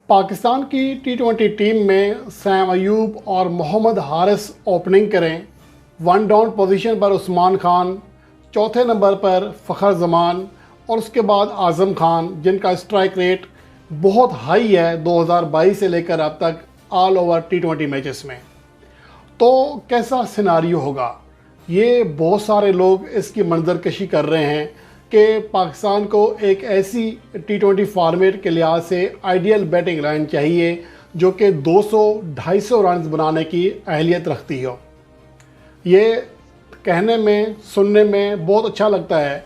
पाकिस्तान की टी20 टीम में सैम अयूब और मोहम्मद हारिस ओपनिंग करें। वन डाउन पोजीशन पर उस्मान खान, चौथे नंबर पर फ़खर जमान और उसके बाद आज़म खान, जिनका स्ट्राइक रेट बहुत हाई है 2022 से लेकर अब तक ऑल ओवर टी20 मैचेस में। तो कैसा सिनारियो होगा, ये बहुत सारे लोग इसकी मंजरकशी कर रहे हैं कि पाकिस्तान को एक ऐसी टी20 फॉर्मेट के लिहाज से आइडियल बैटिंग लाइन चाहिए जो कि 200-250 रन बनाने की अहलियत रखती हो। ये कहने में सुनने में बहुत अच्छा लगता है,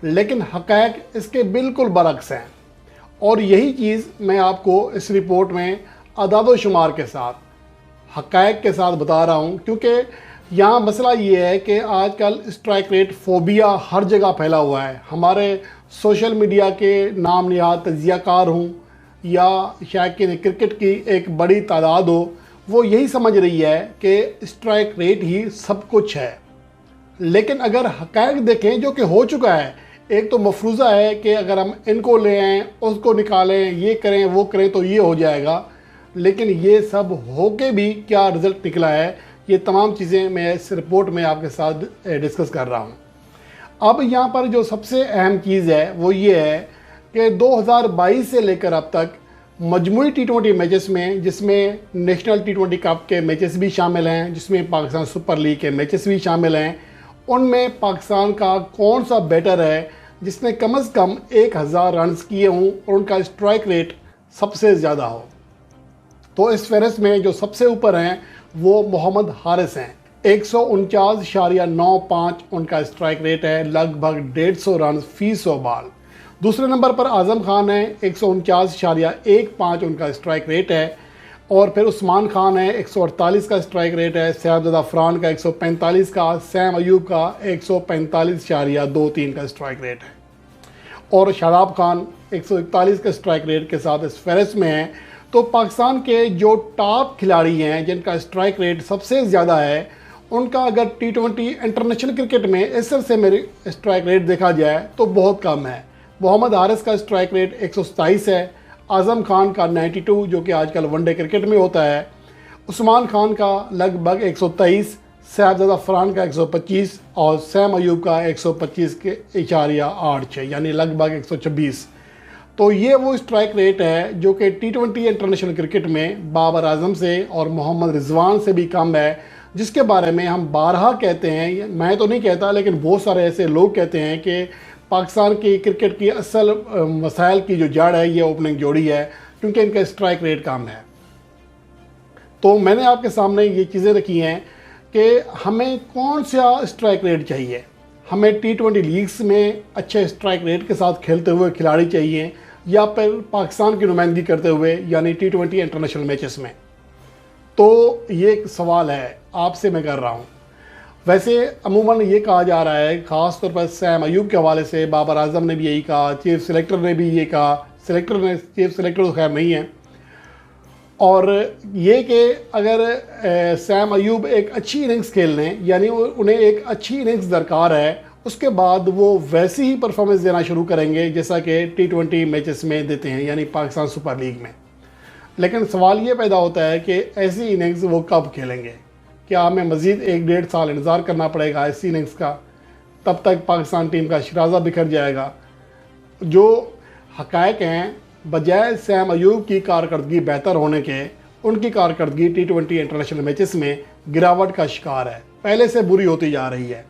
लेकिन हक़ाइक़ इसके बिल्कुल बरक्स हैं। और यही चीज़ मैं आपको इस रिपोर्ट में अदाद-ओ-शुमार के साथ, हक़ाइक़ के साथ बता रहा हूँ, क्योंकि यहाँ मसला ये है कि आजकल स्ट्राइक रेट फोबिया हर जगह फैला हुआ है। हमारे सोशल मीडिया के नाम निहाद तजियाकार हों या शायद कि क्रिकेट की एक बड़ी तादाद हो, वो यही समझ रही है कि स्ट्राइक रेट ही सब कुछ है। लेकिन अगर हक़ाइक़ देखें जो कि हो चुका है, एक तो मफरूज़ा है कि अगर हम इनको ले आएँ, उसको निकालें, ये करें वो करें तो ये हो जाएगा, लेकिन ये सब हो के भी क्या रिज़ल्ट निकला है, ये तमाम चीज़ें मैं इस रिपोर्ट में आपके साथ डिस्कस कर रहा हूँ। अब यहाँ पर जो सबसे अहम चीज़ है वो ये है कि 2022 से लेकर अब तक मजमूई टी20 मैचेस में, जिसमें नेशनल टी20 कप के मैचेस भी शामिल हैं, जिसमें पाकिस्तान सुपर लीग के मैचेस भी शामिल हैं, उनमें पाकिस्तान का कौन सा बैटर है जिसने कम से कम 1000 रन किए हों और उनका स्ट्राइक रेट सबसे ज़्यादा हो। तो इस फहरिस्त में जो सबसे ऊपर हैं वो मोहम्मद हारिस हैं। 149.95 उनका स्ट्राइक रेट है, लगभग 150 रन फी 100 बॉल। दूसरे नंबर पर आज़म खान है, 149.15 उनका स्ट्राइक रेट है। और फिर उस्मान खान है, 148 का स्ट्राइक रेट है। शहजादा अफरान का 145 का, सैम अयूब का 145.23 का स्ट्राइक रेट है। और शादाब खान 141 के स्ट्राइक रेट के साथ इस फहरिस्त में है। तो पाकिस्तान के जो टॉप खिलाड़ी हैं जिनका स्ट्राइक रेट सबसे ज़्यादा है, उनका अगर टी20 इंटरनेशनल क्रिकेट में इस तरह से मेरी स्ट्राइक रेट देखा जाए तो बहुत कम है। मोहम्मद हारिस का स्ट्राइक रेट 127 है, आज़म खान का 92 जो कि आजकल वनडे क्रिकेट में होता है, उस्मान खान का लगभग 123, शहजादा अफरान का 125 और सैम अयूब का 125.86 यानी लगभग 126। तो ये वो स्ट्राइक रेट है जो कि टी20 इंटरनेशनल क्रिकेट में बाबर आजम से और मोहम्मद रिजवान से भी कम है, जिसके बारे में हम बारहा कहते हैं, मैं तो नहीं कहता लेकिन बहुत सारे ऐसे लोग कहते हैं कि पाकिस्तान की क्रिकेट की असल मसाइल की जो जड़ है ये ओपनिंग जोड़ी है, क्योंकि इनका स्ट्राइक रेट कम है। तो मैंने आपके सामने ये चीज़ें रखी हैं कि हमें कौन सा स्ट्राइक रेट चाहिए। हमें टी20 लीग्स में अच्छे स्ट्राइक रेट के साथ खेलते हुए खिलाड़ी चाहिए या फिर पाकिस्तान की नुमाइंदगी करते हुए यानी टी20 इंटरनेशनल मैचेस में। तो ये एक सवाल है आपसे मैं कर रहा हूँ। वैसे अमूमन ये कहा जा रहा है, ख़ास तौर पर सैम अयूब के हवाले से बाबर आजम ने भी यही कहा, चीफ सेलेक्टर ने भी ये कहा, चीफ सेलेक्टर तो खैर नहीं है, और ये कि अगर सैम अयूब एक अच्छी इनिंग्स खेल लें, यानी उन्हें एक अच्छी इनिंग्स दरकार है, उसके बाद वो वैसी ही परफॉर्मेंस देना शुरू करेंगे जैसा कि टी20 मैचेस में देते हैं, यानी पाकिस्तान सुपर लीग में। लेकिन सवाल ये पैदा होता है कि ऐसी इनिंग्स वो कब खेलेंगे। क्या हमें मज़ीद 1-1.5 साल इंतज़ार करना पड़ेगा ऐसी इनिंग्स का? तब तक पाकिस्तान टीम का शराजा बिखर जाएगा। जो हक़ाइक़ हैं, बजाय सैम अयूब की कारकर्दगी बेहतर होने के, उनकी कारकर्दगी टी20 इंटरनेशनल मैचेस में गिरावट का शिकार है, पहले से बुरी होती जा रही है।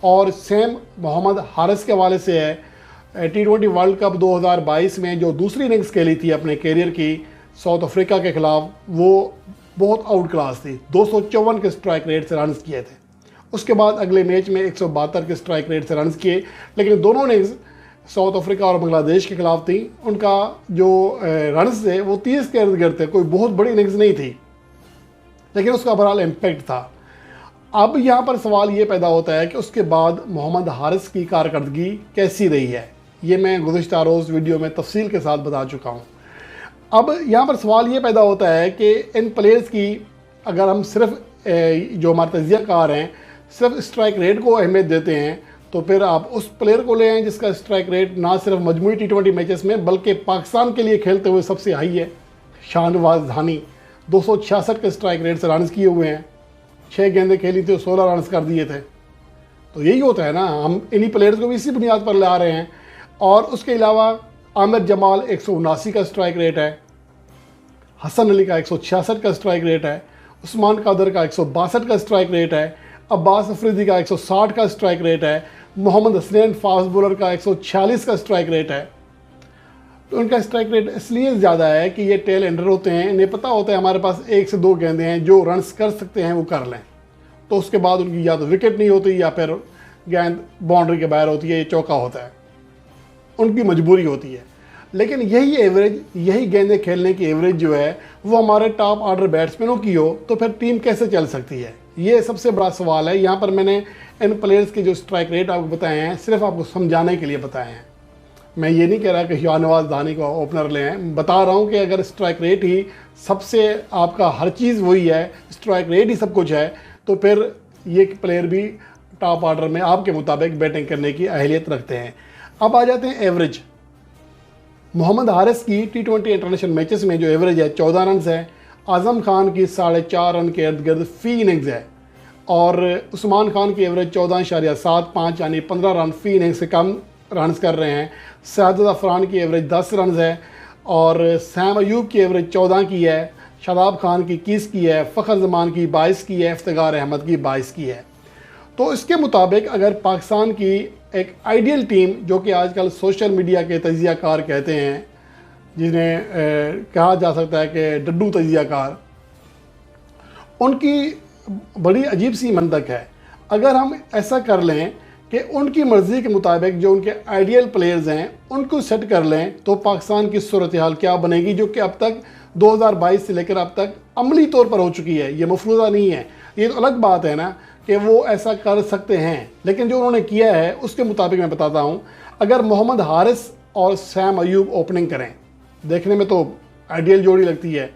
और सेम मोहम्मद हारिस के हवाले से है, टी20 वर्ल्ड कप 2022 में जो दूसरी इनिंग्स खेली थी अपने कैरियर की साउथ अफ्रीका के ख़िलाफ़, वो बहुत आउट क्लास थी। 254 के स्ट्राइक रेट से रन किए थे। उसके बाद अगले मैच में 172 के स्ट्राइक रेट से रन किए, लेकिन दोनों इनिंग्स साउथ अफ्रीका और बांग्लादेश के ख़िलाफ़ थी। उनका जो रन थे वो 30 के इर्द गिर्द थे, कोई बहुत बड़ी इनिंग्स नहीं थी, लेकिन उसका बहरहाल इम्पैक्ट था। अब यहाँ पर सवाल ये पैदा होता है कि उसके बाद मोहम्मद हारिस की कारकर्दगी कैसी रही है। ये मैं गुज़िश्ता रोज़ वीडियो में तफसील के साथ बता चुका हूँ। अब यहाँ पर सवाल ये पैदा होता है कि इन प्लेयर्स की अगर हम सिर्फ जो हमारे तजियाकार हैं सिर्फ स्ट्राइक रेट को अहमियत देते हैं, तो फिर आप उस प्लेयर को ले आएँ जिसका स्ट्राइक रेट ना सिर्फ मजमूई टी20 मैचेस में बल्कि पाकिस्तान के लिए खेलते हुए सबसे हाई है। शाहनवाज धानी 266 के स्ट्राइक रेट से रन किए हुए हैं, 6 गेंदें खेली थी, 16 रन कर दिए थे। तो यही होता है ना, हम इन्हीं प्लेयर्स को भी इसी बुनियाद पर ला रहे हैं। और उसके अलावा आमिर जमाल 179 का स्ट्राइक रेट है, हसन अली का 166 का स्ट्राइक रेट है, उस्मान कादर का 162 का स्ट्राइक रेट है, अब्बास अफरीदी का 160 का स्ट्राइक रेट है, मोहम्मद हसनैन फास्ट बॉलर का 146 का स्ट्राइक रेट है। तो उनका स्ट्राइक रेट इसलिए ज़्यादा है कि ये टेल एंडर होते हैं, इन्हें पता होता है हमारे पास 1 से 2 गेंदें हैं, जो रन्स कर सकते हैं वो कर लें। तो उसके बाद उनकी या तो विकेट नहीं होती या फिर गेंद बाउंड्री के बाहर होती है, ये चौका होता है, उनकी मजबूरी होती है। लेकिन यही एवरेज, यही गेंदें खेलने की एवरेज जो है वो हमारे टॉप ऑर्डर बैट्समैनों की हो तो फिर टीम कैसे चल सकती है, ये सबसे बड़ा सवाल है। यहाँ पर मैंने इन प्लेयर्स के जो स्ट्राइक रेट आपको बताए हैं सिर्फ आपको समझाने के लिए बताए हैं। मैं ये नहीं कह रहा कि शाहनवाज धानी को ओपनर ले हैं, बता रहा हूँ कि अगर स्ट्राइक रेट ही सबसे आपका हर चीज़ वही है, स्ट्राइक रेट ही सब कुछ है, तो फिर ये प्लेयर भी टॉप ऑर्डर में आपके मुताबिक बैटिंग करने की अहलियत रखते हैं। अब आ जाते हैं एवरेज। मोहम्मद हारिस की T20 इंटरनेशनल मैचेस में जो एवरेज है 14 रन है, आज़म खान की 4.5 रन के इर्द गिर्द फी इनिंग्स है, और उस्मान खान की एवरेज 14.75 यानी 15 रन फी इनिंग्स से कम रन कर रहे हैं। सैयद अफरान की एवरेज 10 रन है, और सैम अयूब की एवरेज 14 की है, शादाब खान की 21 की है, फ़खर जमान की 22 की है, इफ्तिखार अहमद की 22 की है। तो इसके मुताबिक अगर पाकिस्तान की एक आइडियल टीम, जो कि आजकल सोशल मीडिया के तजियाकार कहते हैं, जिन्हें कहा जा सकता है कि डड्डू तजियाकार, उनकी बड़ी अजीब सी मंतक है। अगर हम ऐसा कर लें कि उनकी मर्ज़ी के मुताबिक जो उनके आइडियल प्लेयर्स हैं उनको सेट कर लें, तो पाकिस्तान की सूरत हाल क्या बनेगी, जो कि अब तक 2022 से लेकर अब तक अमली तौर पर हो चुकी है। ये मफरूज़ा नहीं है। ये तो अलग बात है ना कि वो ऐसा कर सकते हैं, लेकिन जो उन्होंने किया है उसके मुताबिक मैं बताता हूँ। अगर मोहम्मद हारिस और सैम अयूब ओपनिंग करें, देखने में तो आइडियल जोड़ी लगती है।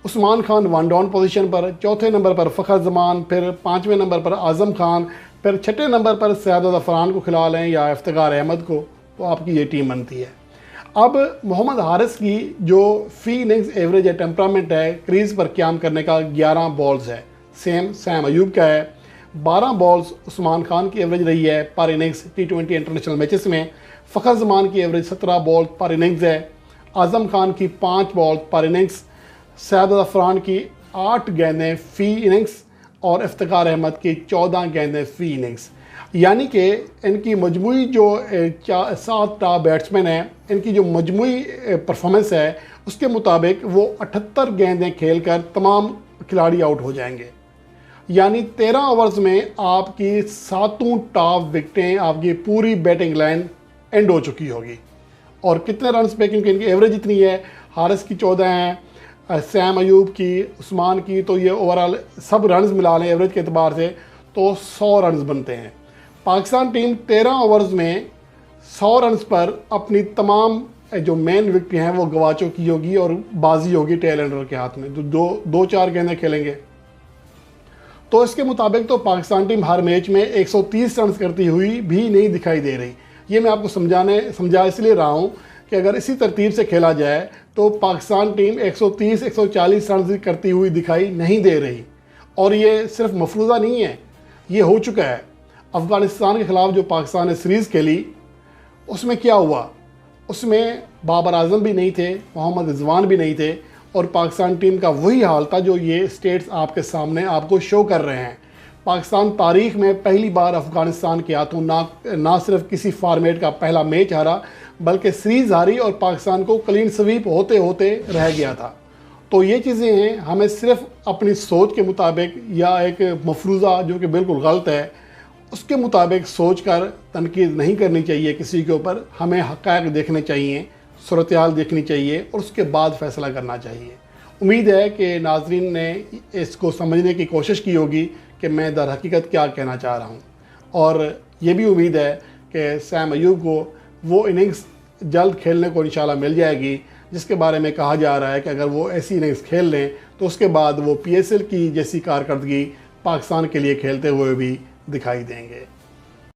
उस्मान खान 1 डाउन पोजीशन पर, चौथे नंबर पर फ़खर जमान, फिर 5वें नंबर पर आज़म खान, फिर 6ठे नंबर पर सैयद अफरान को खिला लें या इफ्तिखार अहमद को, तो आपकी ये टीम बनती है। अब मोहम्मद हारिस की जो फी इनिंग्स एवरेज है, टेम्परामेंट है, क्रीज़ पर क़याम करने का 11 बॉल्स है, सेम सैम अयूब का है। 12 बॉल्स उस्मान खान की एवरेज रही है पर इनिंग्स T20 इंटरनेशनल मैचेस में। फ़खर जमान की एवरेज 17 बॉल पर इनिंग्स है, आज़म खान की 5 बॉल पर इनिंग्स, सैयद अफरान की 8 गेंदें फ़ी इनिंग्स, और इफ्तिखार अहमद की 14 गेंदें फ़ी इनिंग्स। यानी कि इनकी मजमूई जो 7 टॉप बैट्समैन हैं, इनकी जो मजमूई परफॉर्मेंस है उसके मुताबिक वो 78 गेंदें खेलकर तमाम खिलाड़ी आउट हो जाएंगे। यानी 13 ओवर्स में आपकी 7 टॉप विकटें, आपकी पूरी बैटिंग लाइन एंड हो चुकी होगी। और कितने रन पे, क्योंकि इनकी एवरेज इतनी है, हारिस की 14 हैं, सैम अयूब की, उस्मान की, तो ये ओवरऑल सब रन्स मिला लें एवरेज के अतबार से तो 100 रन्स बनते हैं। पाकिस्तान टीम 13 ओवर्स में 100 रन्स पर अपनी तमाम जो मेन विकेट हैं वो गवा चुकी होगी, और बाजी होगी टेल एंडर के हाथ में, जो 2-4 गेंदें खेलेंगे। तो इसके मुताबिक तो पाकिस्तान टीम हर मैच में 130 रन करती हुई भी नहीं दिखाई दे रही। ये मैं आपको समझा इसलिए रहा हूँ कि अगर इसी तरतीब से खेला जाए तो पाकिस्तान टीम 130-140 रन करती हुई दिखाई नहीं दे रही। और ये सिर्फ मफरूज़ा नहीं है, ये हो चुका है। अफ़गानिस्तान के ख़िलाफ़ जो पाकिस्तान ने सीरीज़ खेली, उसमें क्या हुआ, उसमें बाबर आज़म भी नहीं थे, मोहम्मद रिजवान भी नहीं थे, और पाकिस्तान टीम का वही हाल था जो ये स्टेट्स आपके सामने आपको शो कर रहे हैं। पाकिस्तान तारीख़ में पहली बार अफ़गानिस्तान के हाथों ना सिर्फ किसी फॉर्मेट का पहला मैच हारा, बल्कि सीरीज़ हारी, और पाकिस्तान को क्लीन स्वीप होते होते रह गया था। तो ये चीज़ें हैं, हमें सिर्फ अपनी सोच के मुताबिक या एक मफरूज़ा जो कि बिल्कुल गलत है उसके मुताबिक सोच कर तनकीद नहीं करनी चाहिए किसी के ऊपर। हमें हक़ाइक़ देखने चाहिए, सूरत हाल देखनी चाहिए, और उसके बाद फ़ैसला करना चाहिए। उम्मीद है कि नाज़रीन ने इसको समझने की कोशिश की होगी कि मैं दर हकीकत क्या कहना चाह रहा हूँ। और ये भी उम्मीद है कि सैम अयूब को वो इनिंग्स जल्द खेलने को इंशाल्लाह मिल जाएगी जिसके बारे में कहा जा रहा है कि अगर वो ऐसी इनिंग्स खेल लें तो उसके बाद वो PSL की जैसी कारकर्दगी पाकिस्तान के लिए खेलते हुए भी दिखाई देंगे।